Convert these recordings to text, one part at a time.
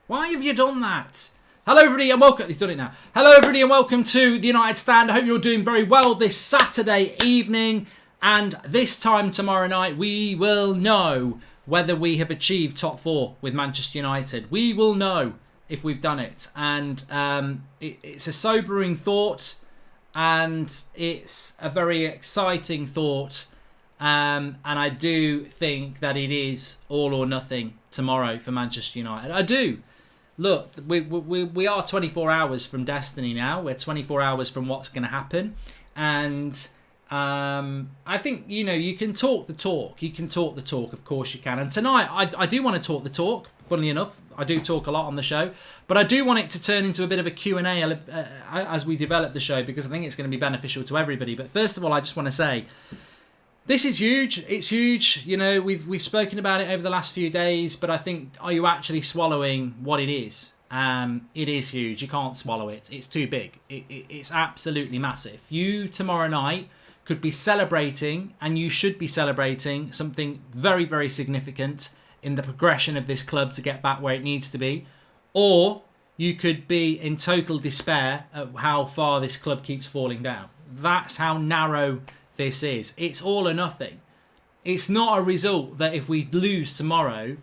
Why have you done that? Hello everybody and welcome. He's done it now. Hello everybody and welcome to the United Stand. I hope you're doing very well this Saturday evening. And this time tomorrow night we will know whether we have achieved top four with Manchester United. We will know if we've done it. And it's a sobering thought. And it's a very exciting thought. And I do think that it is all or nothing tomorrow for Manchester United. I do. Look, we are 24 hours from destiny now. We're 24 hours from what's going to happen. And I think, you can talk the talk. You can talk the talk, of course you can. And tonight, I do want to talk the talk, funnily enough. I do talk a lot on the show. But I do want it to turn into a bit of a Q&A as we develop the show, because I think it's going to be beneficial to everybody. But first of all, I just want to say, this is huge. It's huge. We've spoken about it over the last few days, but I think, are you actually swallowing what it is? It is huge. You can't swallow it. It's too big. It's absolutely massive. You tomorrow night could be celebrating, and you should be celebrating something very, very significant in the progression of this club to get back where it needs to be. Or you could be in total despair at how far this club keeps falling down. That's how narrow this is. It's all or nothing. It's not a result that if we lose tomorrow,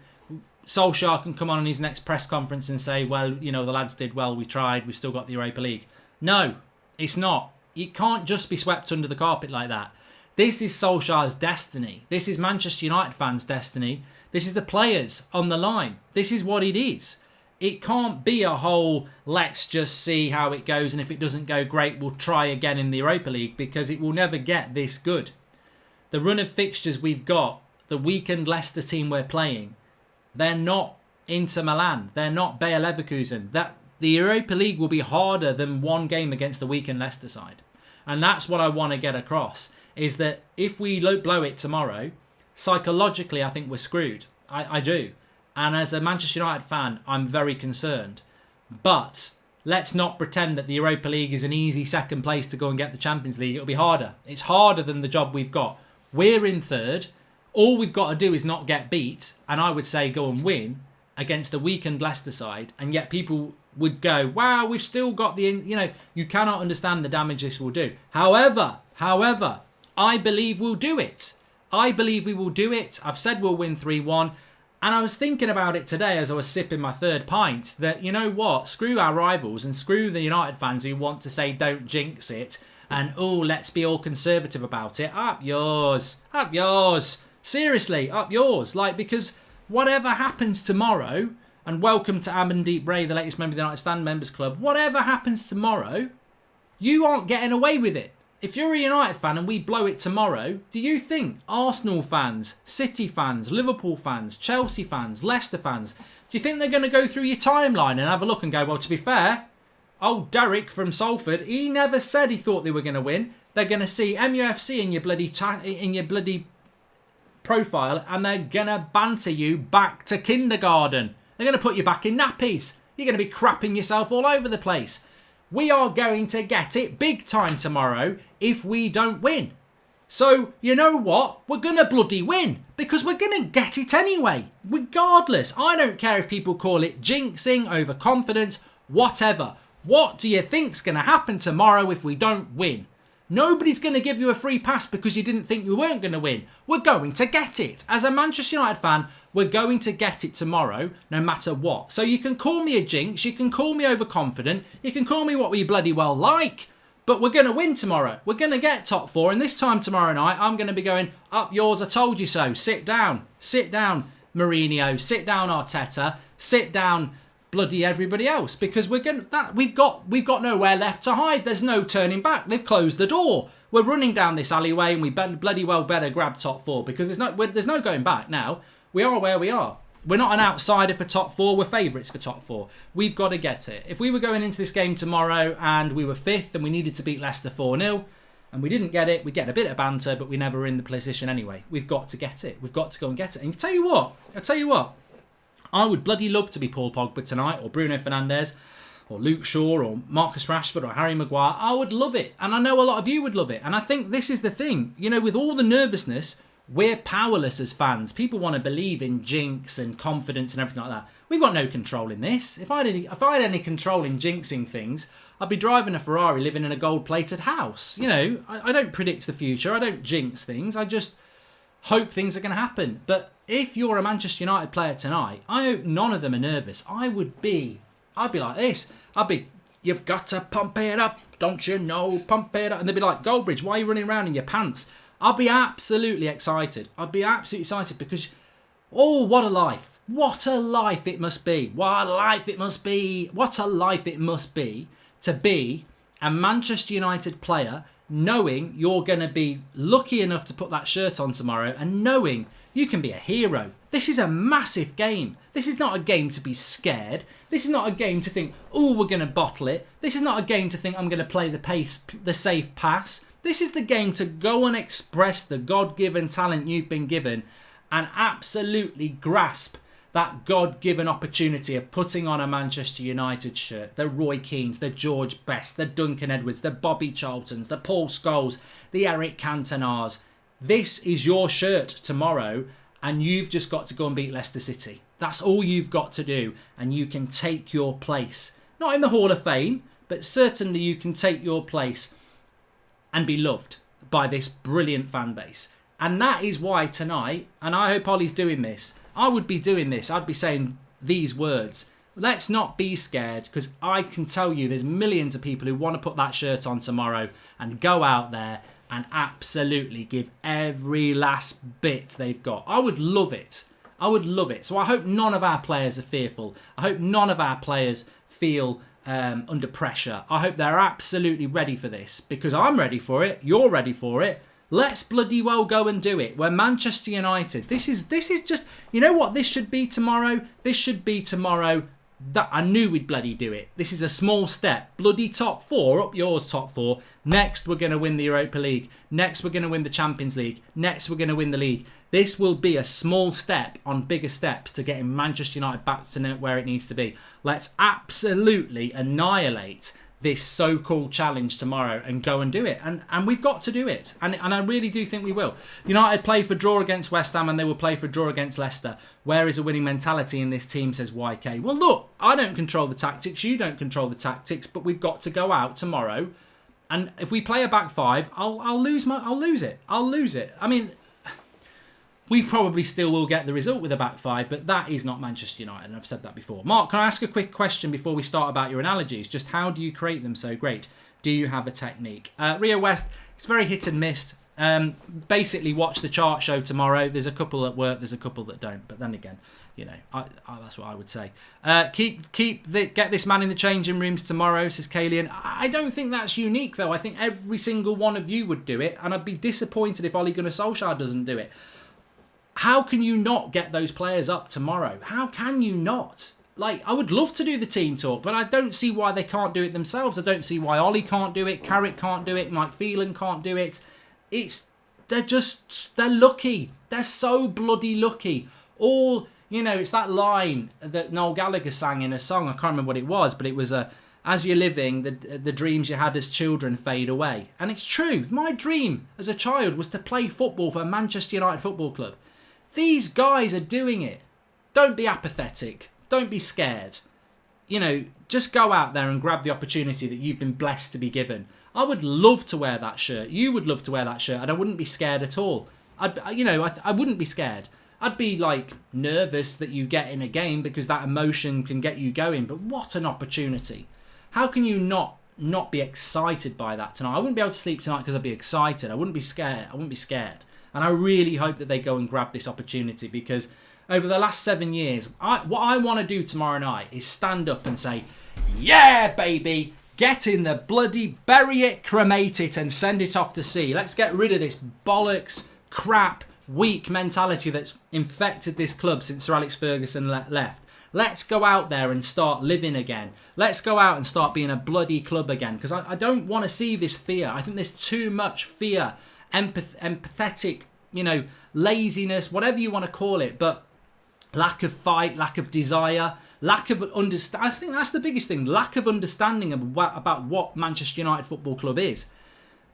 Solskjaer can come on his next press conference and say, well, the lads did well, we tried, we've still got the Europa League. No, it's not. It can't just be swept under the carpet like that. This is Solskjaer's destiny. This is Manchester United fans' destiny. This is the players on the line. This is what it is. It can't be a whole, let's just see how it goes, and if it doesn't go great, we'll try again in the Europa League, because it will never get this good. The run of fixtures we've got, the weakened Leicester team we're playing, they're not Inter Milan, they're not Bayer Leverkusen. The Europa League will be harder than one game against the weakened Leicester side. And that's what I want to get across, is that if we blow it tomorrow, psychologically I think we're screwed. I do. And as a Manchester United fan, I'm very concerned. But let's not pretend that the Europa League is an easy second place to go and get the Champions League. It'll be harder. It's harder than the job we've got. We're in third. All we've got to do is not get beat. And I would say go and win against a weakened Leicester side. And yet people would go, wow, we've still got the... you cannot understand the damage this will do. However, I believe we'll do it. I believe we will do it. I've said we'll win 3-1. And I was thinking about it today as I was sipping my third pint, that, you know what, screw our rivals and screw the United fans who want to say don't jinx it and, let's be all conservative about it. Up yours. Seriously, up yours. Because whatever happens tomorrow, and welcome to Amandeep Bray, the latest member of the United Stand Members Club, whatever happens tomorrow, you aren't getting away with it. If you're a United fan and we blow it tomorrow, do you think Arsenal fans, City fans, Liverpool fans, Chelsea fans, Leicester fans, do you think they're going to go through your timeline and have a look and go, well, to be fair, old Derek from Salford, he never said he thought they were going to win. They're going to see MUFC in your bloody profile, and they're going to banter you back to kindergarten. They're going to put you back in nappies. You're going to be crapping yourself all over the place. We are going to get it big time tomorrow if we don't win. So, you know what? We're going to bloody win, because we're going to get it anyway. Regardless. I don't care if people call it jinxing, overconfidence, whatever. What do you think's going to happen tomorrow if we don't win? Nobody's going to give you a free pass because you didn't think we weren't going to win. We're going to get it. As a Manchester United fan, we're going to get it tomorrow, no matter what. So you can call me a jinx, you can call me overconfident, you can call me what we bloody well like, but we're going to win tomorrow. We're going to get top four, and this time tomorrow night, I'm going to be going, up yours, I told you so. Sit down, Mourinho, sit down, Arteta, sit down, bloody everybody else, because we've got nowhere left to hide. There's no turning back. They've closed the door. We're running down this alleyway, and we bloody well better grab top four, because there's no going back now. We are where we are. We're not an outsider for top four. We're favourites for top four. We've got to get it. If we were going into this game tomorrow and we were fifth and we needed to beat Leicester 4-0 and we didn't get it, we'd get a bit of banter, but we never were in the position anyway. We've got to get it. We've got to go and get it. And I tell you what, I would bloody love to be Paul Pogba tonight, or Bruno Fernandes, or Luke Shaw, or Marcus Rashford, or Harry Maguire. I would love it. And I know a lot of you would love it. And I think this is the thing. With all the nervousness, we're powerless as fans. People want to believe in jinx and confidence and everything like that. We've got no control in this. If I had any control in jinxing things, I'd be driving a Ferrari, living in a gold-plated house. You know, I don't predict the future. I don't jinx things. I just hope things are going to happen. But if you're a Manchester United player tonight, I hope none of them are nervous. I'd be like this. You've got to pump it up, don't you know? Pump it up. And they'd be like, Goldbridge, why are you running around in your pants? I'll be absolutely excited. I'd be absolutely excited because, oh, what a life. What a life it must be. What a life it must be. What a life it must be to be a Manchester United player knowing you're going to be lucky enough to put that shirt on tomorrow and knowing you can be a hero. This is a massive game. This is not a game to be scared. This is not a game to think, oh, we're going to bottle it. This is not a game to think I'm going to play the safe pass. This is the game to go and express the God-given talent you've been given and absolutely grasp that God-given opportunity of putting on a Manchester United shirt. The Roy Keanes, the George Best, the Duncan Edwards, the Bobby Charltons, the Paul Scholes, the Eric Cantonars. This is your shirt tomorrow, and you've just got to go and beat Leicester City. That's all you've got to do, and you can take your place. Not in the Hall of Fame, but certainly you can take your place and be loved by this brilliant fan base. And that is why tonight, and I hope Ollie's doing this, I would be doing this. I'd be saying these words. Let's not be scared, because I can tell you there's millions of people who want to put that shirt on tomorrow and go out there and absolutely give every last bit they've got. I would love it. I would love it. So I hope none of our players are fearful. I hope none of our players feel under pressure. I hope they're absolutely ready for this, because I'm ready for it. You're ready for it. Let's bloody well go and do it. We're Manchester United. This is just, you know what this should be tomorrow? This should be tomorrow that I knew we'd bloody do it. This is a small step. Bloody top four, up yours top four. Next we're going to win the Europa League. Next we're going to win the Champions League. Next we're going to win the league. This will be a small step on bigger steps to getting Manchester United back to where it needs to be. Let's absolutely annihilate this so-called challenge tomorrow and go and do it. And we've got to do it. And I really do think we will. United play for draw against West Ham and they will play for draw against Leicester. Where is a winning mentality in this team, says YK. Well, look, I don't control the tactics. You don't control the tactics. But we've got to go out tomorrow. And if we play a back five, I'll lose it. I'll lose it. I mean, we probably still will get the result with a back five, but that is not Manchester United, and I've said that before. Mark, can I ask a quick question before we start about your analogies? Just how do you create them so great? Do you have a technique? Rio West, it's very hit and miss. Basically, watch the chart show tomorrow. There's a couple that work, there's a couple that don't. But then again, you know, that's what I would say. Get this man in the changing rooms tomorrow, says Kalian. I don't think that's unique, though. I think every single one of you would do it, and I'd be disappointed if Ole Gunnar Solskjaer doesn't do it. How can you not get those players up tomorrow? How can you not? Like, I would love to do the team talk, but I don't see why they can't do it themselves. I don't see why Ollie can't do it, Carrick can't do it, Mike Phelan can't do it. They're lucky. They're so bloody lucky. It's that line that Noel Gallagher sang in a song. I can't remember what it was, but it was as you're living, the dreams you had as children fade away. And it's true. My dream as a child was to play football for Manchester United Football Club. These guys are doing it. Don't be apathetic. Don't be scared. You know, just go out there and grab the opportunity that you've been blessed to be given. I would love to wear that shirt. You would love to wear that shirt, and I wouldn't be scared at all. I wouldn't be scared. I'd be like nervous that you get in a game because that emotion can get you going. But what an opportunity! How can you not be excited by that tonight? I wouldn't be able to sleep tonight because I'd be excited. I wouldn't be scared. And I really hope that they go and grab this opportunity, because over the last 7 years, what I want to do tomorrow night is stand up and say, yeah, baby, get in the bloody, bury it, cremate it, and send it off to sea. Let's get rid of this bollocks, crap, weak mentality that's infected this club since Sir Alex Ferguson left. Let's go out there and start living again. Let's go out and start being a bloody club again, because I don't want to see this fear. I think there's too much fear, empathetic, laziness, whatever you want to call it, but lack of fight, lack of desire, lack of understanding. I think that's the biggest thing, lack of understanding about what Manchester United Football Club is.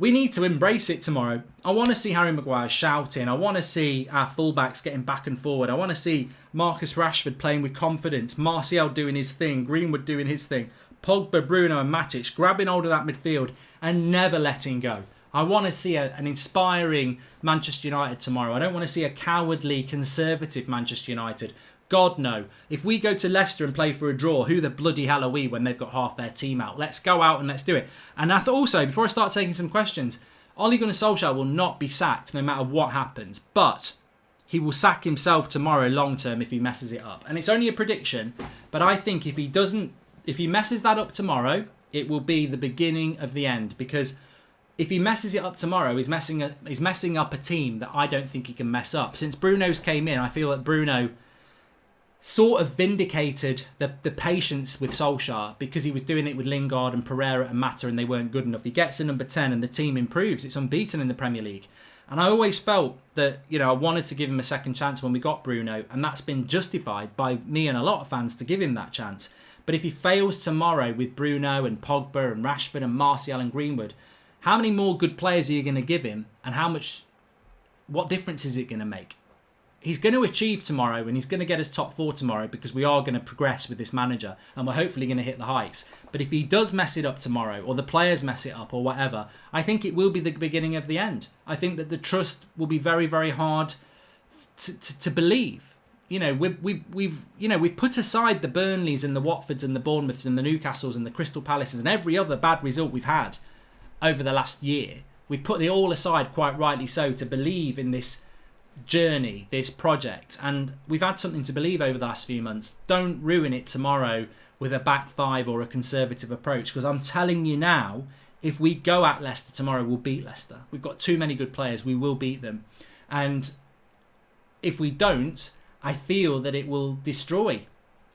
we need to embrace it tomorrow. I want to see Harry Maguire shouting. I want to see our fullbacks getting back and forward. I want to see Marcus Rashford playing with confidence, Martial doing his thing, Greenwood doing his thing, Pogba, Bruno and Matic grabbing hold of that midfield and never letting go. I want to see an inspiring Manchester United tomorrow. I don't want to see a cowardly, conservative Manchester United. God, no. If we go to Leicester and play for a draw, who the bloody hell are we when they've got half their team out? Let's go out and let's do it. And I thought also, before I start taking some questions, Ole Gunnar Solskjaer will not be sacked no matter what happens. But he will sack himself tomorrow long term if he messes it up. And it's only a prediction, but I think if he messes that up tomorrow, it will be the beginning of the end. Because if he messes it up tomorrow, he's messing up a team that I don't think he can mess up. Since Bruno's came in, I feel that Bruno sort of vindicated the patience with Solskjaer because he was doing it with Lingard and Pereira and Mata and they weren't good enough. He gets to number 10 and the team improves. It's unbeaten in the Premier League. And I always felt that, I wanted to give him a second chance when we got Bruno, and that's been justified by me and a lot of fans to give him that chance. But if he fails tomorrow with Bruno and Pogba and Rashford and Martial and Greenwood, how many more good players are you going to give him and what difference is it going to make? He's going to achieve tomorrow and he's going to get us top 4 tomorrow because we are going to progress with this manager and we're hopefully going to hit the heights. But if he does mess it up tomorrow or the players mess it up or whatever, I think it will be the beginning of the end. I think that the trust will be very, very hard to believe. We've put aside the Burnleys and the Watfords and the Bournemouths and the Newcastles and the Crystal Palaces and every other bad result we've had over the last year. We've put it all aside, quite rightly so, to believe in this journey, this project, and we've had something to believe over the last few months. Don't ruin it tomorrow with a back five or a conservative approach, because I'm telling you now, if we go at Leicester tomorrow, we'll beat Leicester. We've got too many good players, we will beat them. And if we don't, I feel that it will destroy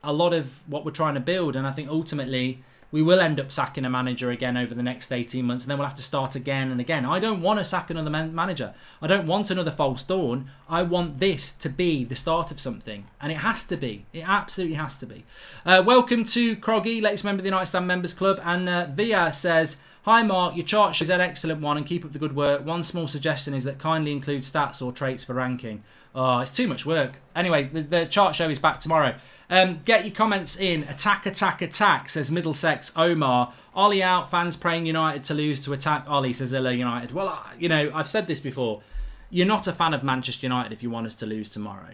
a lot of what we're trying to build, and I think ultimately we will end up sacking a manager again over the next 18 months and then we'll have to start again and again. I don't want to sack another manager. I don't want another false dawn. I want this to be the start of something. And it has to be. It absolutely has to be. Welcome to Croggy, latest member of the United Stand Members Club. And Via says, "Hi Mark, your chart shows an excellent one and keep up the good work. One small suggestion is that kindly include stats or traits for ranking." Oh, it's too much work. Anyway, the chart show is back tomorrow. Get your comments in. Attack, attack, attack, says Middlesex Omar. Ollie out, fans praying United to lose to attack Ollie, says Illa United. Well, I've said this before. You're not a fan of Manchester United if you want us to lose tomorrow.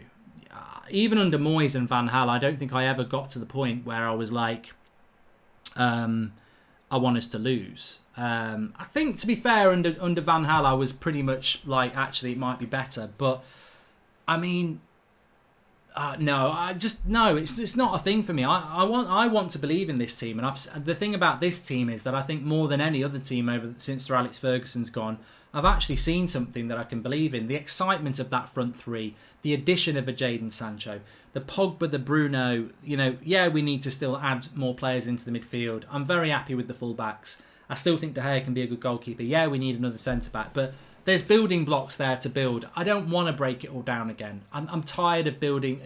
Even under Moyes and Van Gaal, I don't think I ever got to the point where I was like, I want us to lose. I think, to be fair, under Van Gaal, I was pretty much like, actually, it might be better. But I mean, it's not a thing for me. I want to believe in this team, and the thing about this team is that I think more than any other team since Sir Alex Ferguson's gone, I've actually seen something that I can believe in. The excitement of that front three, the addition of a Jadon Sancho, the Pogba, the Bruno. We need to still add more players into the midfield. I'm very happy with the fullbacks. I still think De Gea can be a good goalkeeper. Yeah, we need another centre back, but there's building blocks there to build. I don't want to break it all down again. I'm tired of building,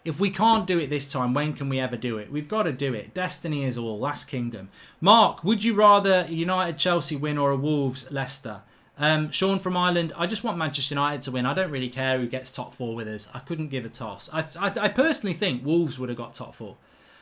if we can't do it this time, when can we ever do it? We've got to do it. Destiny is all. Last Kingdom. Mark, would you rather United Chelsea win or a Wolves Leicester? Sean from Ireland, I just want Manchester United to win. I don't really care who gets top 4 with us. I couldn't give a toss. I personally think Wolves would have got top 4.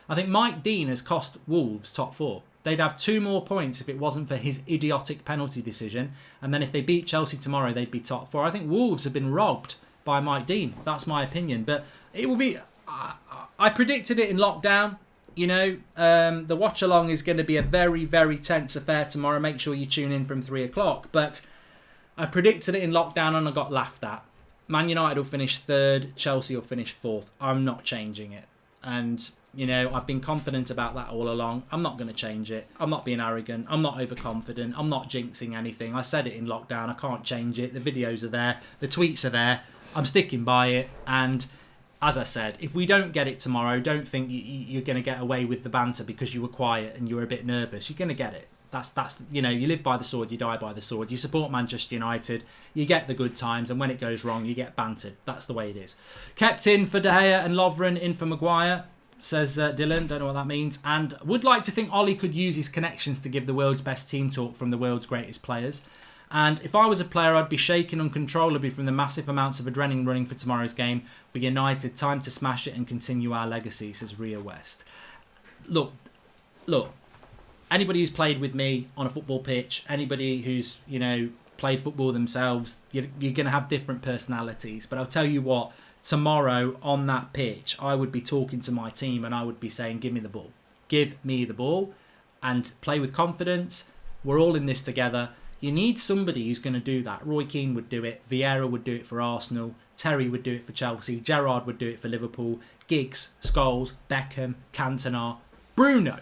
I think Mike Dean has cost Wolves top 4. They'd have 2 more points if it wasn't for his idiotic penalty decision. And then if they beat Chelsea tomorrow, they'd be top 4. I think Wolves have been robbed by Mike Dean. That's my opinion. But it will be... I predicted it in lockdown. The watch-along is going to be a very, very tense affair tomorrow. Make sure you tune in from 3 o'clock. But I predicted it in lockdown and I got laughed at. Man United will finish 3rd. Chelsea will finish 4th. I'm not changing it. And... I've been confident about that all along. I'm not going to change it. I'm not being arrogant. I'm not overconfident. I'm not jinxing anything. I said it in lockdown. I can't change it. The videos are there. The tweets are there. I'm sticking by it. And as I said, if we don't get it tomorrow, don't think you're going to get away with the banter because you were quiet and you were a bit nervous. You're going to get it. That's you live by the sword, you die by the sword. You support Manchester United, you get the good times, and when it goes wrong, you get bantered. That's the way it is. Kept in for De Gea and Lovren, in for Maguire. says Dylan. Don't know what that means. And would like to think Ollie could use his connections to give the world's best team talk from the world's greatest players. And if I was a player, I'd be shaking uncontrollably from the massive amounts of adrenaline running for tomorrow's game. We're United, time to smash it and continue our legacy, says Ria West. Look. Anybody who's played with me on a football pitch, anybody who's, played football themselves, you're going to have different personalities. But I'll tell you what, tomorrow on that pitch, I would be talking to my team and I would be saying, give me the ball. Give me the ball and play with confidence. We're all in this together. You need somebody who's going to do that. Roy Keane would do it. Vieira would do it for Arsenal. Terry would do it for Chelsea. Gerrard would do it for Liverpool. Giggs, Scholes, Beckham, Cantona, Bruno.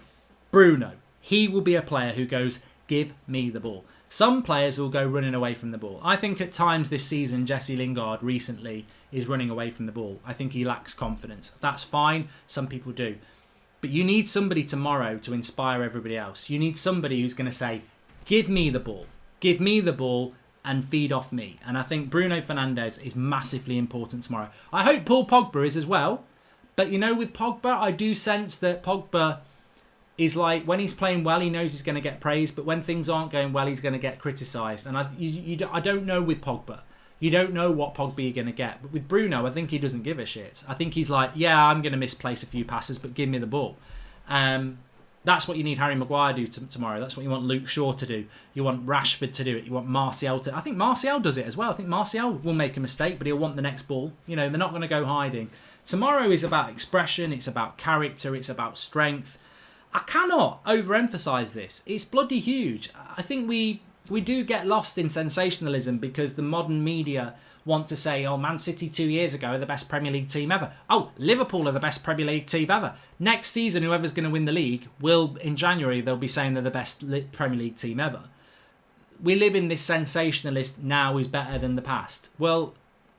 He will be a player who goes, give me the ball. Some players will go running away from the ball. I think at times this season, Jesse Lingard recently is running away from the ball. I think he lacks confidence. That's fine. Some people do. But you need somebody tomorrow to inspire everybody else. You need somebody who's going to say, give me the ball. Give me the ball and feed off me. And I think Bruno Fernandes is massively important tomorrow. I hope Paul Pogba is as well. But, with Pogba, I do sense that Pogba is like, when he's playing well, he knows he's going to get praised. But when things aren't going well, he's going to get criticised. And I don't know with Pogba. You don't know what Pogba you're going to get. But with Bruno, I think he doesn't give a shit. I think he's like, yeah, I'm going to misplace a few passes, but give me the ball. That's what you need Harry Maguire to do tomorrow. That's what you want Luke Shaw to do. You want Rashford to do it. You want Martial to... I think Martial does it as well. I think Martial will make a mistake, but he'll want the next ball. They're not going to go hiding. Tomorrow is about expression. It's about character. It's about strength. I cannot overemphasise this. It's bloody huge. I think we do get lost in sensationalism because the modern media want to say, oh, Man City 2 years ago are the best Premier League team ever. Oh, Liverpool are the best Premier League team ever. Next season, whoever's going to win the league in January, they'll be saying they're the best Premier League team ever. We live in this sensationalist, now is better than the past. Well,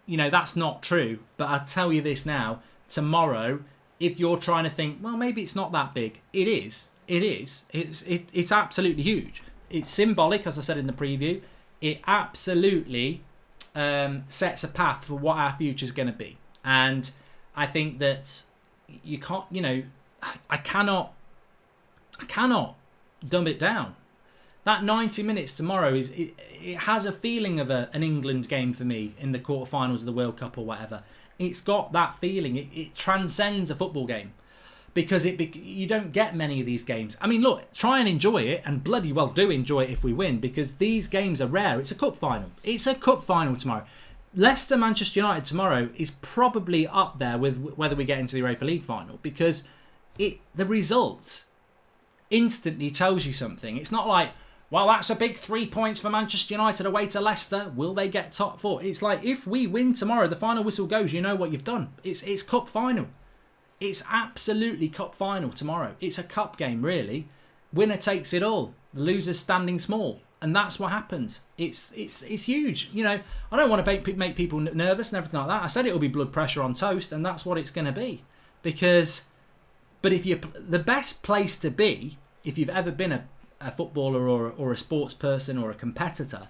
that's not true. But I'll tell you this now, tomorrow, if you're trying to think, well, maybe it's not that big. It is. It's absolutely huge. It's symbolic, as I said in the preview. It absolutely sets a path for what our future is going to be. And I think that you can't, I cannot dumb it down. That 90 minutes tomorrow it has a feeling of an England game for me in the quarterfinals of the World Cup or whatever. It's got that feeling. It transcends a football game because you don't get many of these games. I mean, look, try and enjoy it, and bloody well do enjoy it if we win, because these games are rare. It's a cup final. It's a cup final tomorrow. Leicester Manchester United tomorrow is probably up there with whether we get into the Europa League final, because the result instantly tells you something. It's not like, well, that's a big 3 points for Manchester United away to Leicester. Will they get top four? It's like, if we win tomorrow, the final whistle goes, you know what you've done. It's cup final. It's absolutely cup final tomorrow. It's a cup game, really. Winner takes it all. The loser's standing small. And that's what happens. It's huge. I don't want to make people nervous and everything like that. I said it will be blood pressure on toast, and that's what it's going to be. But if the best place to be, if you've ever been a footballer or a sports person or a competitor,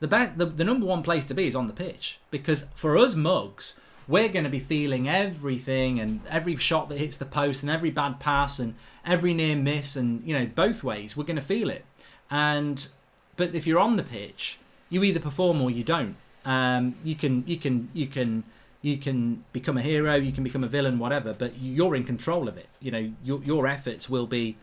the number one place to be is on the pitch. Because for us mugs, we're going to be feeling everything, and every shot that hits the post and every bad pass and every near miss, and both ways we're going to feel it. But if you're on the pitch, you either perform or you don't. You can become a hero, you can become a villain, whatever, but you're in control of it. Your efforts will be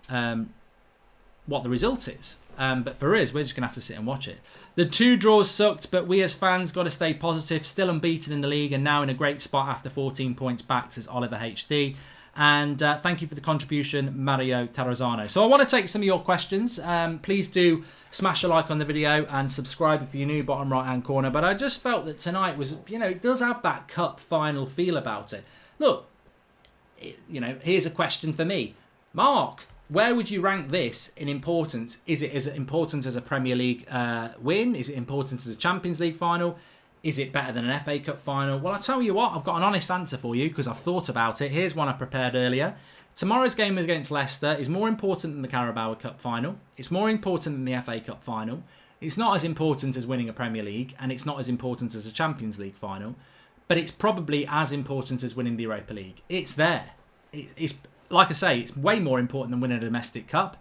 what the result is. But for us, we're just going to have to sit and watch it. The 2 draws sucked, but we as fans got to stay positive. Still unbeaten in the league and now in a great spot after 14 points back, says Oliver HD. And thank you for the contribution, Mario Tarazano. So I want to take some of your questions. Please do smash a like on the video and subscribe if you're new, bottom right-hand corner. But I just felt that tonight was, it does have that cup final feel about it. Look, here's a question for me. Mark, where would you rank this in importance? Is it as important as a Premier League win? Is it important as a Champions League final? Is it better than an FA Cup final? Well, I'll tell you what, I've got an honest answer for you because I've thought about it. Here's one I prepared earlier. Tomorrow's game against Leicester is more important than the Carabao Cup final. It's more important than the FA Cup final. It's not as important as winning a Premier League, and it's not as important as a Champions League final. But it's probably as important as winning the Europa League. It's there. it's like I say, it's way more important than winning a domestic cup.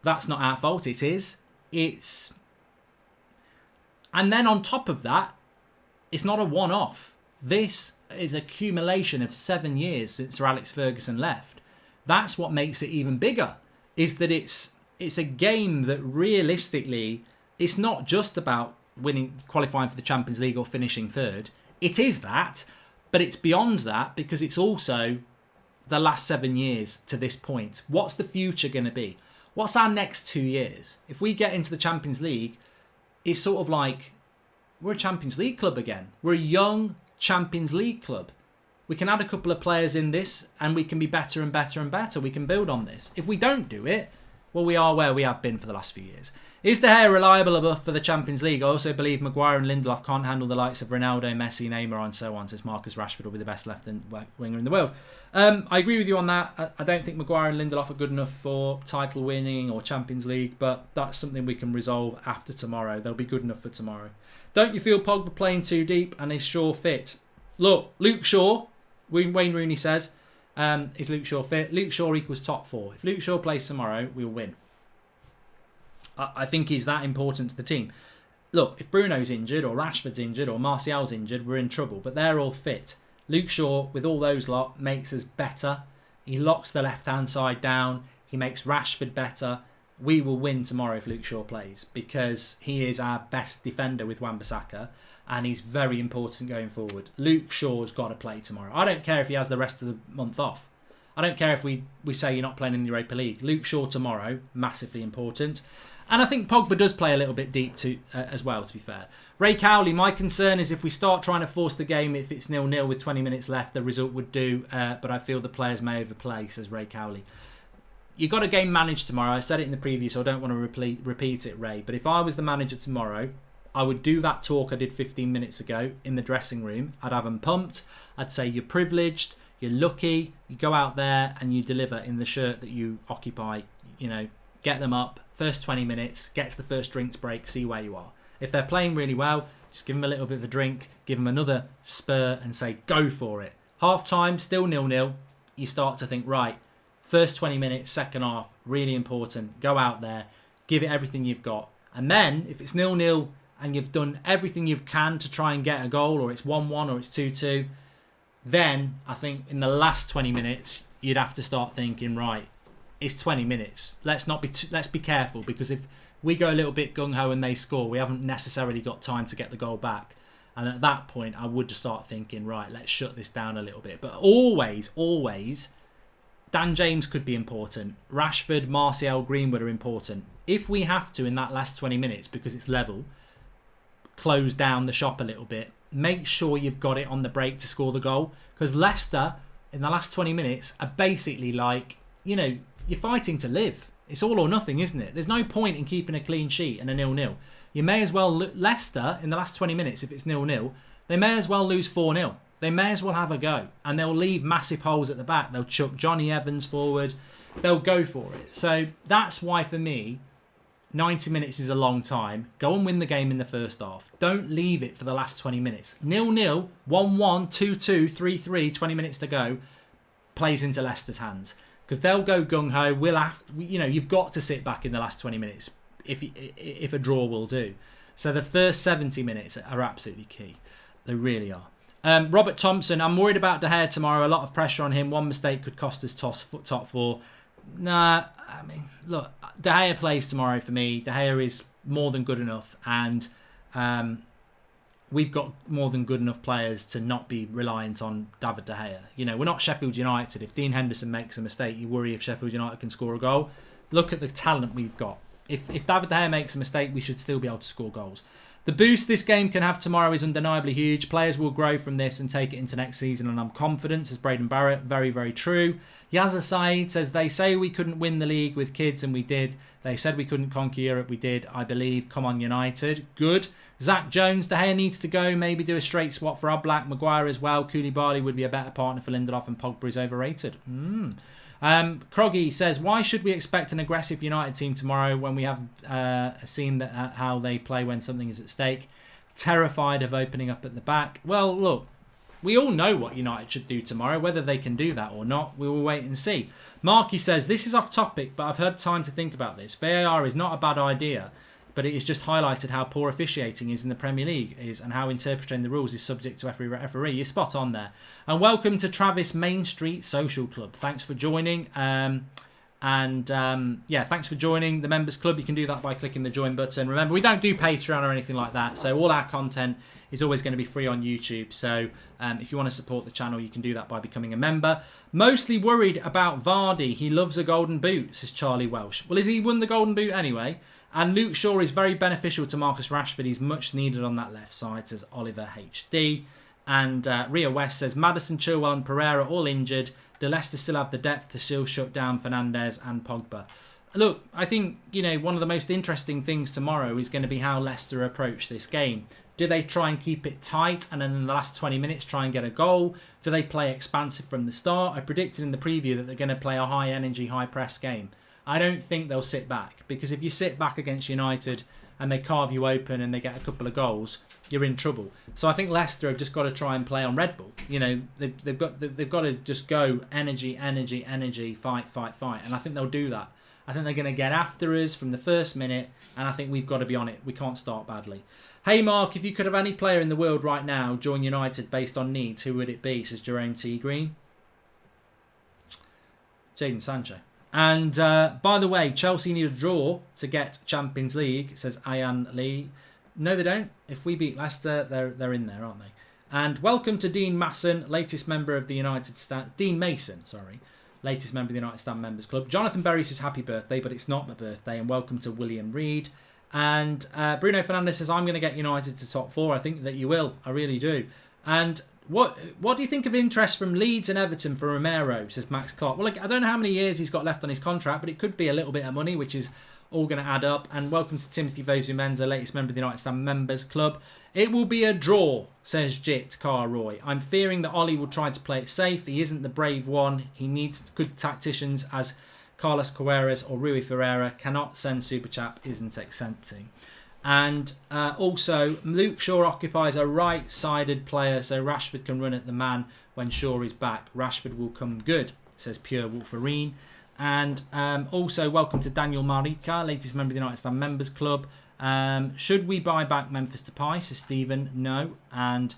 That's not our fault. It is. And then on top of that, it's not a one-off. This is accumulation of 7 years since Sir Alex Ferguson left. That's what makes it even bigger, is that it's a game that realistically, it's not just about qualifying for the Champions League or finishing third. It is that, but it's beyond that because it's also the last 7 years to this point. What's the future going to be? What's our next 2 years? If we get into the Champions League, it's sort of like we're a Champions League club again. We're a young Champions League club. We can add a couple of players in this and we can be better and better and better. We can build on this. If we don't do it, well, we are where we have been for the last few years. Is De Gea reliable enough for the Champions League? I also believe Maguire and Lindelof can't handle the likes of Ronaldo, Messi, Neymar and so on, since Marcus Rashford will be the best left winger in the world. I agree with you on that. I don't think Maguire and Lindelof are good enough for title winning or Champions League, but that's something we can resolve after tomorrow. They'll be good enough for tomorrow. Don't you feel Pogba playing too deep and is Shaw fit? Look, Luke Shaw, Wayne Rooney says, is Luke Shaw fit? Luke Shaw equals top 4. If Luke Shaw plays tomorrow, we'll win. I think he's that important to the team. Look, if Bruno's injured or Rashford's injured or Martial's injured, we're in trouble. But they're all fit. Luke Shaw, with all those lot, makes us better. He locks the left-hand side down. He makes Rashford better. We will win tomorrow if Luke Shaw plays because he is our best defender with Wan-Bissaka and he's very important going forward. Luke Shaw's got to play tomorrow. I don't care if he has the rest of the month off. I don't care if we say you're not playing in the Europa League. Luke Shaw tomorrow, massively important. And I think Pogba does play a little bit deep too, as well, to be fair. Ray Cowley, my concern is if we start trying to force the game, if it's 0-0 with 20 minutes left, the result would do. But I feel the players may overplay, says Ray Cowley. You've got a game managed tomorrow. I said it in the preview, so I don't want to repeat it, Ray. But if I was the manager tomorrow, I would do that talk I did 15 minutes ago in the dressing room. I'd have them pumped. I'd say you're privileged, you're lucky, you go out there and you deliver in the shirt that you occupy. You know, get them up. First 20 minutes, get to the first drinks break, see where you are. If they're playing really well, just give them a little bit of a drink, give them another spur and say, go for it. Half time, still 0-0. You start to think, right, first 20 minutes, second half, really important. Go out there, give it everything you've got. And then, if it's 0-0 and you've done everything you can to try and get a goal, or it's 1-1 or it's 2-2, then I think in the last 20 minutes, you'd have to start thinking, right, it's 20 minutes. Let's be careful, because if we go a little bit gung-ho and they score, we haven't necessarily got time to get the goal back. And at that point, I would start thinking, right, let's shut this down a little bit. But always, Dan James could be important. Rashford, Martial, Greenwood are important. If we have to, in that last 20 minutes, because it's level, close down the shop a little bit, make sure you've got it on the break to score the goal. Because Leicester, in the last 20 minutes, are basically like, you know, you're fighting to live. It's all or nothing, isn't it? There's no point in keeping a clean sheet and a 0-0. You may as well... Leicester, in the last 20 minutes, if it's 0-0, they may as well lose 4-0. They may as well have a go. And they'll leave massive holes at the back. They'll chuck Johnny Evans forward. They'll go for it. So that's why, for me, 90 minutes is a long time. Go and win the game in the first half. Don't leave it for the last 20 minutes. 0-0, 1-1, 2-2, 3-3, 20 minutes to go, plays into Leicester's hands. Because they'll go gung-ho. You've got to sit back in the last 20 minutes if a draw will do. So the first 70 minutes are absolutely key. They really are. Robert Thompson, I'm worried about De Gea tomorrow. A lot of pressure on him. One mistake could cost us top 4. Nah, I mean, look, De Gea plays tomorrow for me. De Gea is more than good enough. And we've got more than good enough players to not be reliant on David De Gea. You know, we're not Sheffield United. If Dean Henderson makes a mistake, you worry if Sheffield United can score a goal. Look at the talent we've got. If David De Gea makes a mistake, we should still be able to score goals. The boost this game can have tomorrow is undeniably huge. Players will grow from this and take it into next season, and I'm confident, says Braden Barrett. Very, very true. Yazza Saeed says, they say we couldn't win the league with kids, and we did. They said we couldn't conquer Europe. We did, I believe. Come on, United. Good. Zach Jones, De Gea needs to go. Maybe do a straight swap for Oblak. Maguire as well. Koulibaly would be a better partner for Lindelof, and Pogba is overrated. Croggy says, why should we expect an aggressive United team tomorrow when we have seen how they play when something is at stake? Terrified of opening up at the back. Well, look, we all know what United should do tomorrow. Whether they can do that or not, we will wait and see. Marky says, this is off topic, but I've had time to think about this. VAR is not a bad idea, but it has just highlighted how poor officiating is in the Premier League and how interpreting the rules is subject to every referee. You're spot on there. And welcome to Travis Main Street Social Club. Thanks for joining. Thanks for joining the Members Club. You can do that by clicking the join button. Remember, we don't do Patreon or anything like that, so all our content is always going to be free on YouTube. So if you want to support the channel, you can do that by becoming a member. Mostly worried about Vardy. He loves a golden boot, says Charlie Welsh. Well, has he won the golden boot anyway? And Luke Shaw is very beneficial to Marcus Rashford. He's much needed on that left side, says Oliver HD. And Ria West says, Maddison, Chilwell and Pereira all injured. Do Leicester still have the depth to still shut down Fernandes and Pogba? Look, I think, one of the most interesting things tomorrow is going to be how Leicester approach this game. Do they try and keep it tight and then in the last 20 minutes try and get a goal? Do they play expansive from the start? I predicted in the preview that they're going to play a high energy, high press game. I don't think they'll sit back, because if you sit back against United and they carve you open and they get a couple of goals, you're in trouble. So I think Leicester have just got to try and play on Red Bull. They've got to just go energy, fight, and I think they'll do that. I think they're going to get after us from the first minute, and I think we've got to be on it. We can't start badly. Hey Mark, if you could have any player in the world right now join United based on needs, who would it be? Says Jerome T. Green. Jadon Sancho. And by the way, Chelsea need a draw to get Champions League, says Ayan Lee. No, they don't. If we beat Leicester, they're in there, aren't they? And welcome to Dean Mason, latest member of the United Stand. Dean Mason, sorry, latest member of the United Stand Members Club. Jonathan Berry says happy birthday, but it's not my birthday. And welcome to William Reed. And Bruno Fernandes says, I'm going to get United to top 4. I think that you will. I really do. And what do you think of interest from Leeds and Everton for Romero, says Max Clark? Well, I don't know how many years he's got left on his contract, but it could be a little bit of money, which is all going to add up. And welcome to Timothy Vozu-Menza, latest member of the United Stand Members Club. It will be a draw, says Jit Car Roy. I'm fearing that Ollie will try to play it safe. He isn't the brave one. He needs good tacticians as Carlos Queiroz or Rui Ferreira. Cannot send Super Chap, isn't accepting. And also, Luke Shaw occupies a right-sided player, so Rashford can run at the man when Shaw is back. Rashford will come good, says Pure Wolverine. And also, welcome to Daniel Marica, latest member of the United Stand Members Club. Should we buy back Memphis Depay? Says Stephen. No. And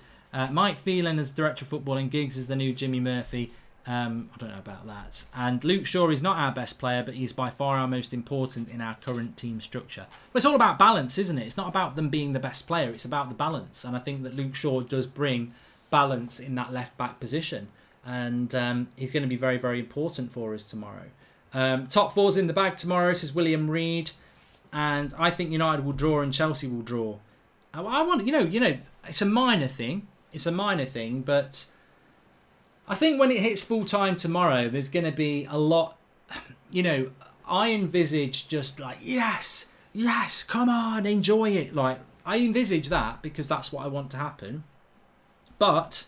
Mike Phelan as Director of Football and Giggs as the new Jimmy Murphy. I don't know about that. And Luke Shaw is not our best player, but he's by far our most important in our current team structure. But it's all about balance, isn't it? It's not about them being the best player. It's about the balance. And I think that Luke Shaw does bring balance in that left-back position. And he's going to be very, very important for us tomorrow. Top 4's in the bag tomorrow, says William Reed. And I think United will draw and Chelsea will draw. I want, it's a minor thing. It's a minor thing, but I think when it hits full time tomorrow, there's going to be a lot, I envisage just like, yes, come on, enjoy it. Like, I envisage that because that's what I want to happen. But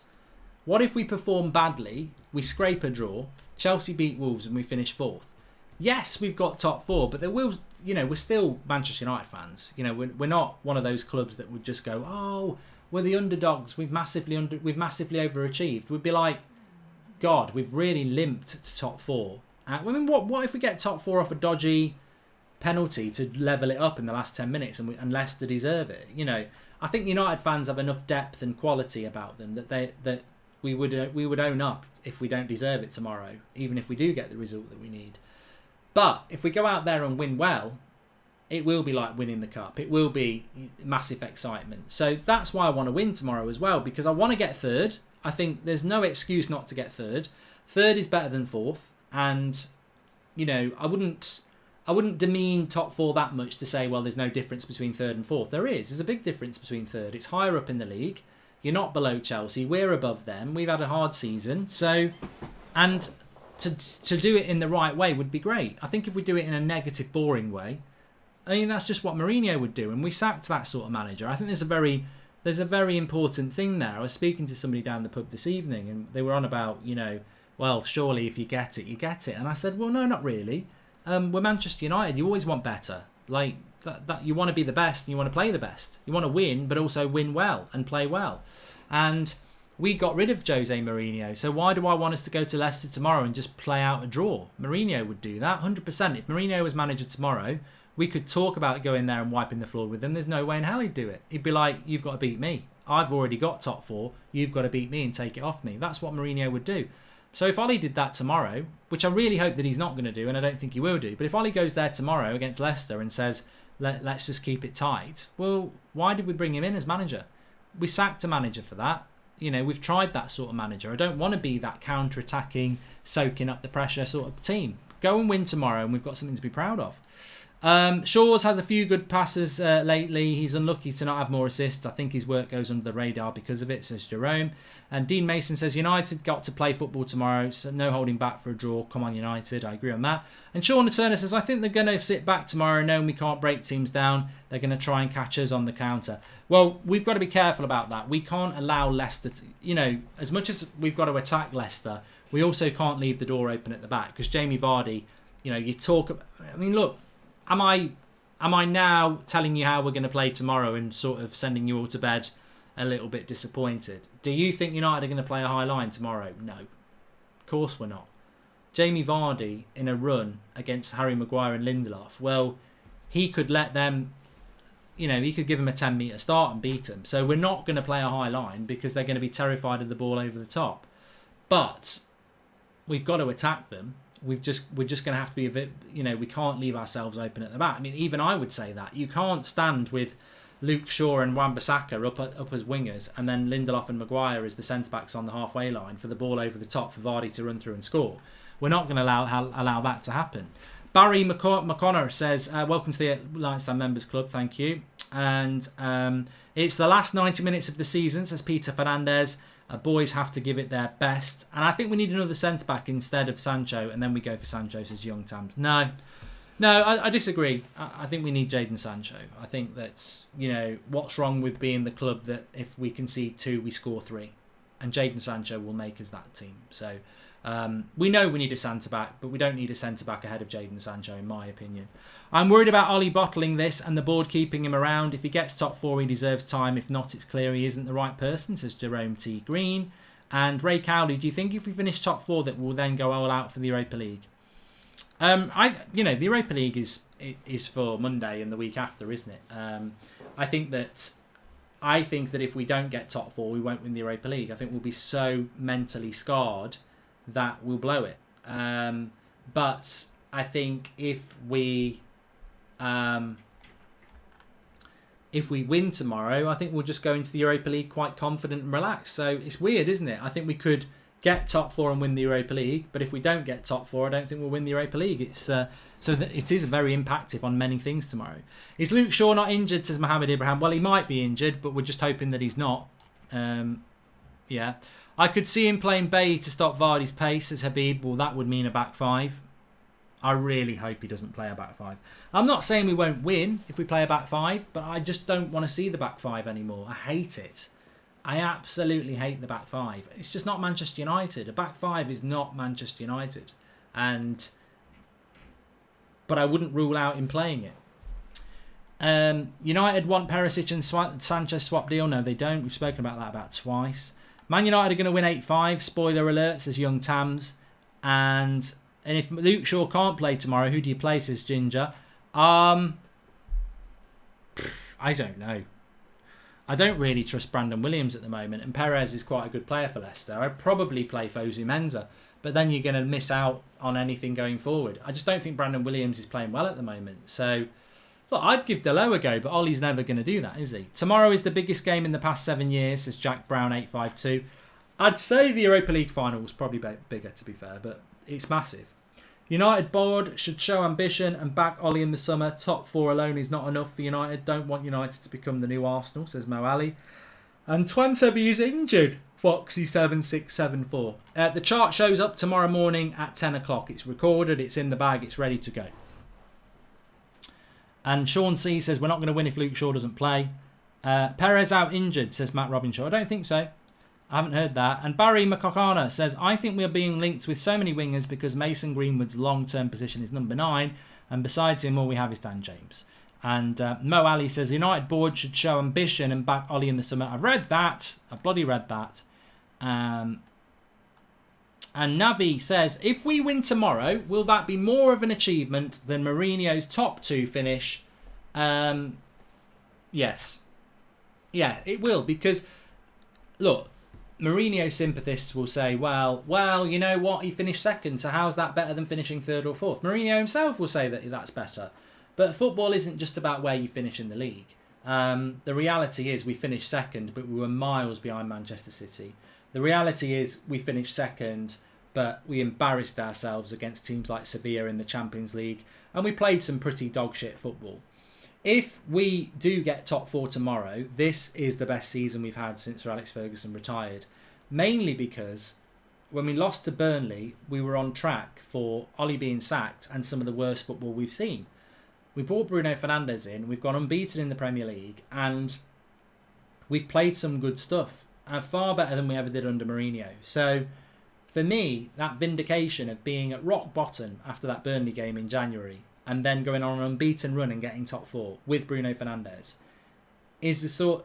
what if we perform badly, we scrape a draw, Chelsea beat Wolves and we finish 4th? Yes, we've got top 4, but there will, we're still Manchester United fans. We're not one of those clubs that would just go, oh, we're the underdogs, we've massively overachieved. We'd be like, God, we've really limped to top 4. What if we get top 4 off a dodgy penalty to level it up in the last 10 minutes and Leicester deserve it? I think United fans have enough depth and quality about them that we would own up if we don't deserve it tomorrow, even if we do get the result that we need. But if we go out there and win well, it will be like winning the cup. It will be massive excitement. So that's why I want to win tomorrow as well, because I want to get 3rd. I think there's no excuse not to get 3rd. 3rd is better than 4th, and I wouldn't demean top 4 that much to say, well, there's no difference between 3rd and 4th. There's a big difference between 3rd. It's higher up in the league. You're not below Chelsea. We're above them. We've had a hard season, and to do it in the right way would be great. I think if we do it in a negative, boring way, that's just what Mourinho would do, and we sacked that sort of manager. I think there's a very important thing there. I was speaking to somebody down the pub this evening and they were on about, well, surely if you get it, you get it. And I said, well, no, not really. We're Manchester United. You always want better. Like, that you want to be the best and you want to play the best. You want to win, but also win well and play well. And we got rid of Jose Mourinho. So why do I want us to go to Leicester tomorrow and just play out a draw? Mourinho would do that, 100%. If Mourinho was manager tomorrow, we could talk about going there and wiping the floor with him. There's no way in hell he'd do it. He'd be like, you've got to beat me. I've already got top 4. You've got to beat me and take it off me. That's what Mourinho would do. So if Ollie did that tomorrow, which I really hope that he's not going to do, and I don't think he will do, but if Ollie goes there tomorrow against Leicester and says, let's just keep it tight, well, why did we bring him in as manager? We sacked a manager for that. You know, we've tried that sort of manager. I don't want to be that counter-attacking, soaking up the pressure sort of team. Go and win tomorrow and we've got something to be proud of. Shaw's has a few good passes lately. He's unlucky to not have more assists. I think his work goes under the radar because of it, says Jerome. And Dean Mason says, United got to play football tomorrow, so no holding back for a draw. Come on, United. I agree on that. And Sean Turner says, I think they're going to sit back tomorrow knowing we can't break teams down. They're going to try and catch us on the counter. Well, we've got to be careful about that. We can't allow Leicester to, you know, as much as we've got to attack Leicester, we also can't leave the door open at the back. Because Jamie Vardy, you know, you talk, I mean, look, Am I now telling you how we're going to play tomorrow and sort of sending you all to bed a little bit disappointed? Do you think United are going to play a high line tomorrow? No. Of course we're not. Jamie Vardy in a run against Harry Maguire and Lindelof, well, he could let them, you know, he could give them a 10-metre start and beat them. So we're not going to play a high line because they're going to be terrified of the ball over the top. But we've got to attack them. We're just going to have to be a bit, you know, we can't leave ourselves open at the back. I mean, even I would say that. You can't stand with Luke Shaw and Wan-Bissaka up as wingers and then Lindelof and Maguire as the centre-backs on the halfway line for the ball over the top for Vardy to run through and score. We're not going to allow that to happen. Barry McConnor says, welcome to the Lightstand Members Club, thank you. And it's the last 90 minutes of the season, says Peter Fernandez. Boys have to give it their best. And I think we need another centre-back instead of Sancho, and then we go for Sancho, says Young Tams. No, I disagree. I think we need Jadon Sancho. I think that's, you know, what's wrong with being the club that if we concede 2, we score 3. And Jadon Sancho will make us that team. So we know we need a centre-back, but we don't need a centre-back ahead of Jadon Sancho, in my opinion. I'm worried about Ollie bottling this and the board keeping him around. If he gets top 4, he deserves time. If not, it's clear he isn't the right person, says Jerome T. Green. And Ray Cowley, do you think if we finish top 4 that we'll then go all out for the Europa League? The Europa League is for Monday and the week after, isn't it? I think that if we don't get top 4, we won't win the Europa League. I think we'll be so mentally scarred that we'll blow it. But I think if we win tomorrow, I think we'll just go into the Europa League quite confident and relaxed. So it's weird, isn't it? I think we could get top 4 and win the Europa League, but if we don't get top 4, I don't think we'll win the Europa League. It is very impactful on many things tomorrow. Is Luke Shaw not injured, says Mohamed Ibrahim? Well, he might be injured, but we're just hoping that he's not. Yeah. I could see him playing Bailly to stop Vardy's pace, says Habib. Well, that would mean a back 5. I really hope he doesn't play a back 5. I'm not saying we won't win if we play a back 5, but I just don't want to see the back 5 anymore. I hate it. I absolutely hate the back 5. It's just not Manchester United. A back 5 is not Manchester United. But I wouldn't rule out him playing it. United want Perisic and Sanchez swap deal. No, they don't. We've spoken about that about twice. Man United are going to win 8-5. Spoiler alert, says Young Tams. And if Luke Shaw can't play tomorrow, who do you play, says Ginger? I don't know. I don't really trust Brandon Williams at the moment, and Perez is quite a good player for Leicester. I'd probably play Fosu Mensah, but then you're going to miss out on anything going forward. I just don't think Brandon Williams is playing well at the moment. So, look, I'd give Delo a go, but Ollie's never going to do that, is he? Tomorrow is the biggest game in the past 7 years, says Jack Brown 852. I'd say the Europa League final was probably bigger, to be fair, but it's massive. United board should show ambition and back Ollie in the summer. Top 4 alone is not enough for United. Don't want United to become the new Arsenal, says Mo Ali. And Twansebi is injured, Foxy7674. The chart shows up tomorrow morning at 10 o'clock. It's recorded, it's in the bag, it's ready to go. And Sean C says, we're not going to win if Luke Shaw doesn't play. Perez out injured, says Matt Robinshaw. I don't think so. I haven't heard that. And Barry McCockana says, I think we are being linked with so many wingers because Mason Greenwood's long-term position is number 9. And besides him, all we have is Dan James. And Mo Ali says, the United board should show ambition and back Ollie in the summer. I've read that. I've bloody read that. And Navi says, if we win tomorrow, will that be more of an achievement than Mourinho's top 2 finish? Yes. Yeah, it will, because, look, Mourinho sympathists will say, well, you know what? He finished second, so how's that better than finishing 3rd or 4th? Mourinho himself will say that that's better. But football isn't just about where you finish in the league. The reality is we finished second, but we were miles behind Manchester City. The reality is we finished second, but we embarrassed ourselves against teams like Sevilla in the Champions League, and we played some pretty dog shit football. If we do get top 4 tomorrow, this is the best season we've had since Sir Alex Ferguson retired. Mainly because when we lost to Burnley, we were on track for Ollie being sacked and some of the worst football we've seen. We brought Bruno Fernandes in, we've gone unbeaten in the Premier League, and we've played some good stuff. Far better than we ever did under Mourinho. So, for me, that vindication of being at rock bottom after that Burnley game in January and then going on an unbeaten run and getting top 4 with Bruno Fernandes is the sort,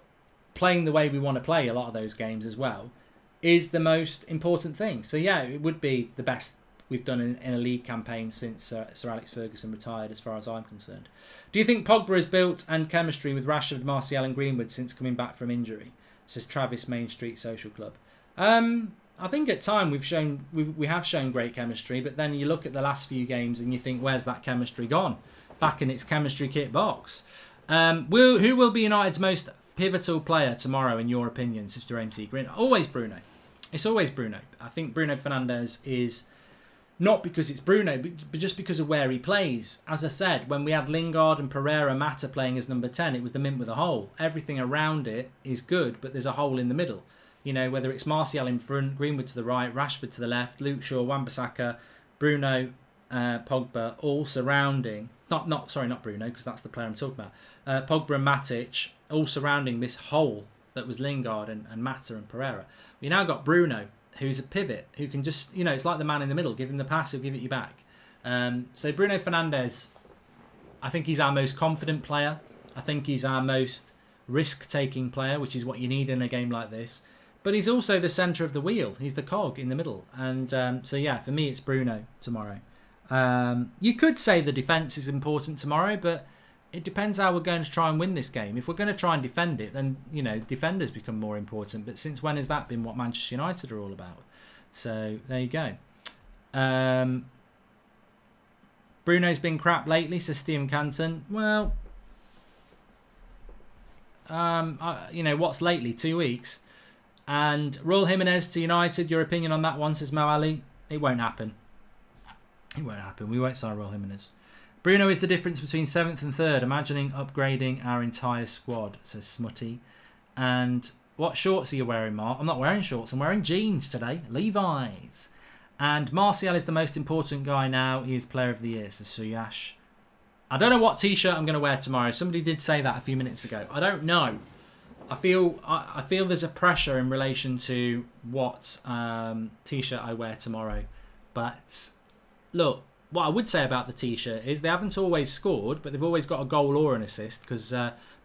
playing the way we want to play a lot of those games as well, is the most important thing. So, yeah, it would be the best we've done in a league campaign since Sir Alex Ferguson retired, as far as I'm concerned. Do you think Pogba has built and chemistry with Rashford, Martial and Greenwood since coming back from injury? Says Travis, Main Street Social Club. I think at time we have shown great chemistry, but then you look at the last few games and you think, where's that chemistry gone? Back in its chemistry kit box. Who will be United's most pivotal player tomorrow, in your opinion, says Jerome T. Green? Always Bruno. It's always Bruno. I think Bruno Fernandes is, not because it's Bruno, but just because of where he plays. As I said, when we had Lingard and Pereira Mata playing as number 10, it was the mint with a hole. Everything around it is good, but there's a hole in the middle. You know, whether it's Martial in front, Greenwood to the right, Rashford to the left, Luke Shaw, Wan-Bissaka, Bruno, Pogba, all surrounding. Not Bruno, because that's the player I'm talking about. Pogba and Matic, all surrounding this hole that was Lingard and Mata and Pereira. We now got Bruno, who's a pivot, who can just, you know, it's like the man in the middle. Give him the pass, he'll give it you back. So Bruno Fernandes, I think he's our most confident player. I think he's our most risk-taking player, which is what you need in a game like this. But he's also the centre of the wheel. He's the cog in the middle. And so, yeah, for me, it's Bruno tomorrow. You could say the defence is important tomorrow, but it depends how we're going to try and win this game. If we're going to try and defend it, then, you know, defenders become more important. But since when has that been what Manchester United are all about? So, there you go. Bruno's been crap lately, says Stephen Canton. Well, you know, what's lately? 2 weeks. And Raul Jimenez to United, your opinion on that one, says Mo Ali? It won't happen. It won't happen. We won't sign Raul Jimenez. Bruno is the difference between 7th and 3rd. Imagining upgrading our entire squad, says Smutty. And what shorts are you wearing, Mark? I'm not wearing shorts. I'm wearing jeans today. Levi's. And Martial is the most important guy now. He is player of the year, says Suyash. I don't know what t-shirt I'm going to wear tomorrow. Somebody did say that a few minutes ago. I don't know. I feel there's a pressure in relation to what t-shirt I wear tomorrow. But look, what I would say about the t-shirt is they haven't always scored, but they've always got a goal or an assist, because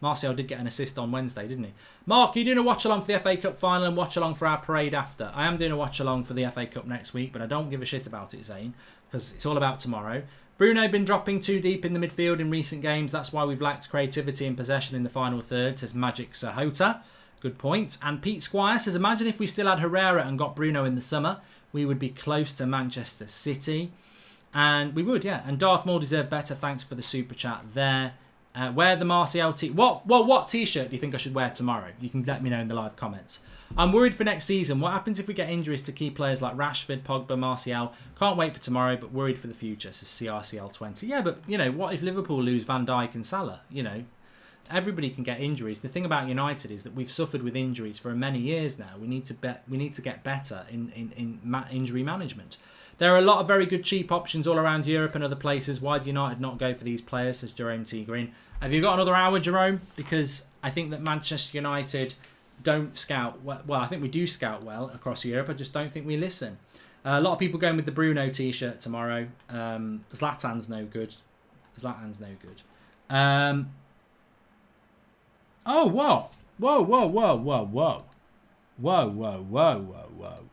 Martial did get an assist on Wednesday, didn't he? Mark, are you doing a watch-along for the FA Cup final and watch-along for our parade after? I am doing a watch-along for the FA Cup next week, but I don't give a shit about it, Zane, because it's all about tomorrow. Bruno been dropping too deep in the midfield in recent games. That's why we've lacked creativity and possession in the final third, says Magic Sahota. Good point. And Pete Squire says, imagine if we still had Herrera and got Bruno in the summer. We would be close to Manchester City. And we would, yeah. And Darth Maul deserved better. Thanks for the super chat there. Wear the Martial what t-shirt do you think I should wear tomorrow? You can let me know in the live comments. I'm worried for next season. What happens if we get injuries to key players like Rashford, Pogba, Martial? Can't wait for tomorrow, but worried for the future, says CRCL20. Yeah, but, you know, what if Liverpool lose Van Dijk and Salah? You know, everybody can get injuries. The thing about United is that we've suffered with injuries for many years now. We need to get better in injury management. There are a lot of very good cheap options all around Europe and other places. Why do United not go for these players, says Jerome T. Green. Have you got another hour, Jerome? Because I think that Manchester United don't scout well. I think we do scout well across Europe. I just don't think we listen. A lot of people going with the Bruno t-shirt tomorrow. Zlatan's no good. Oh, whoa. Whoa, whoa, whoa, whoa, whoa.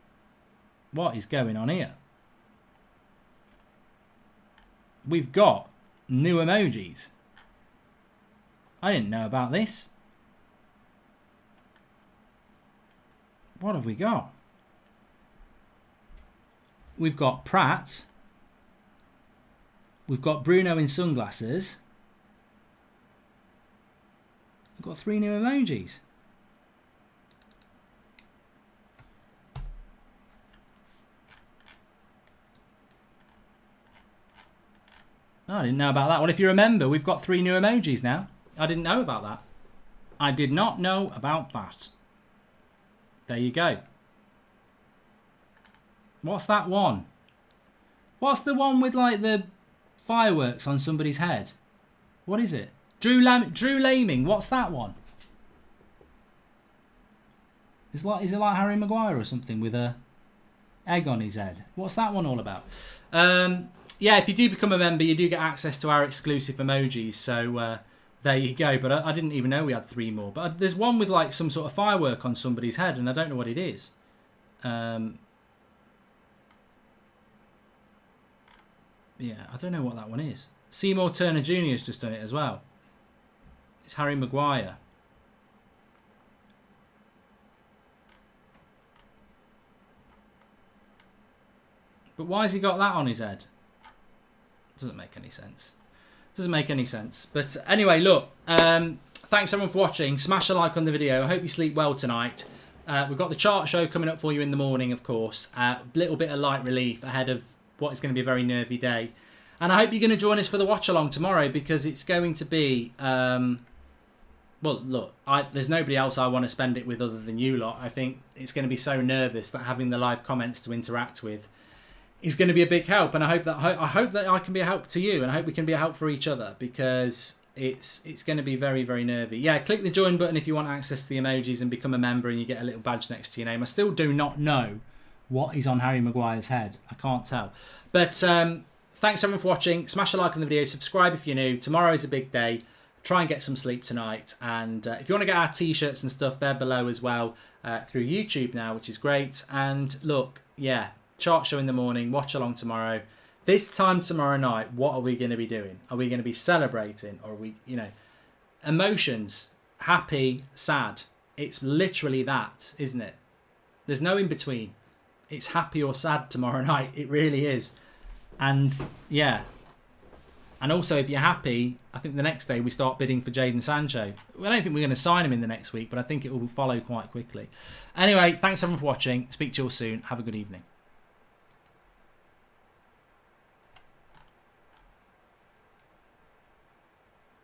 What is going on here? We've got new emojis. I didn't know about this. What have we got? We've got Pratt. We've got Bruno in sunglasses. We've got 3 new emojis. Oh, I didn't know about that. Well, if you remember, we've got 3 new emojis now. I didn't know about that. I did not know about that. There you go. What's that one? What's the one with like the fireworks on somebody's head? What is it? Drew Laming. What's that one? Is it like Harry Maguire or something with a egg on his head? What's that one all about? Yeah, if you do become a member, you do get access to our exclusive emojis. So there you go. But I didn't even know we had 3 more. But there's one with like some sort of firework on somebody's head, and I don't know what it is. Yeah, I don't know what that one is. Seymour Turner Jr. has just done it as well. It's Harry Maguire. But why has he got that on his head? Doesn't make any sense. Doesn't make any sense. But anyway, look. Thanks everyone for watching. Smash a like on the video. I hope you sleep well tonight. We've got the chart show coming up for you in the morning, of course. A little bit of light relief ahead of what is going to be a very nervy day. And I hope you're going to join us for the watch along tomorrow, because it's going to be... well, look, there's nobody else I want to spend it with other than you lot. I think it's going to be so nervous that having the live comments to interact with is going to be a big help. And I hope that I can be a help to you, and I hope we can be a help for each other, because it's going to be very, very nervy. Yeah, click the join button if you want access to the emojis and become a member, and you get a little badge next to your name. I still do not know what is on Harry Maguire's head. I can't tell. But thanks everyone for watching. Smash a like on the video. Subscribe if you're new. Tomorrow is a big day. Try and get some sleep tonight. And if you want to get our t-shirts and stuff, they're below as well through YouTube now, which is great. And look, yeah, chart show in the morning. Watch along tomorrow. This time tomorrow night, what are we going to be doing? Are we going to be celebrating? Or are we, emotions, happy, sad? It's literally that, isn't it? There's no in between. It's happy or sad tomorrow night. It really is. And yeah. And also, if you're happy, I think the next day we start bidding for Jadon Sancho. I don't think we're going to sign him in the next week, but I think it will follow quite quickly. Anyway, thanks everyone for watching. Speak to you all soon. Have a good evening.